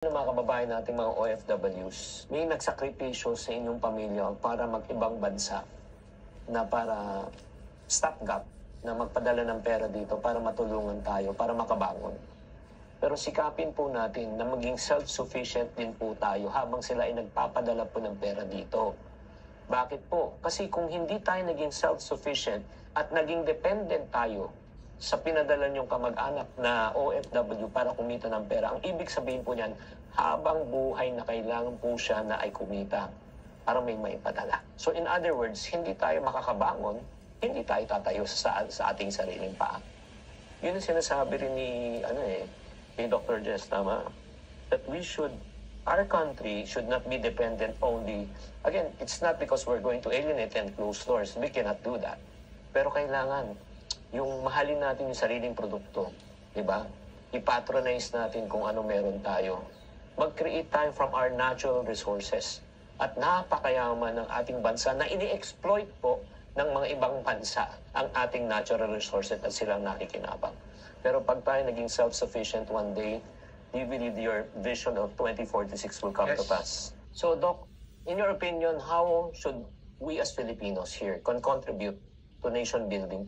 Ng mga kababayan nating mga OFWs, may nagsakripisyo sa inyong pamilya para mag-ibang bansa na para stopgap na magpadala ng pera dito para matulungan tayo, para makabangon. Pero sikapin po natin na maging self-sufficient din po tayo habang sila ay nagpapadala po ng pera dito. Bakit po? Kasi kung hindi tayo naging self-sufficient at naging dependent tayo sa pinadala niyong kamag-anak na OFW para kumita ng pera, ang ibig sabihin po niyan, habang buhay na kailangan po siya na ay kumita para may maipadala. So in other words, hindi tayo makakabangon, hindi tayo tatayo sa ating sariling paa. Yun ang sinasabi rin ni Dr. Jess, tama, that our country should not be dependent only, again, it's not because we're going to alienate and close doors, we cannot do that. Pero kailangan, yung mahalin natin yung sariling produkto, di ba? I-patronize natin kung ano meron tayo. Mag-create tayo from our natural resources. At napakayaman ng ating bansa na ini-exploit po ng mga ibang bansa ang ating natural resources at silang nakikinabang. Pero pag tayo naging self-sufficient one day, do you believe your vision of 2046 will come to pass? So, Doc, in your opinion, how should we as Filipinos here contribute to nation building?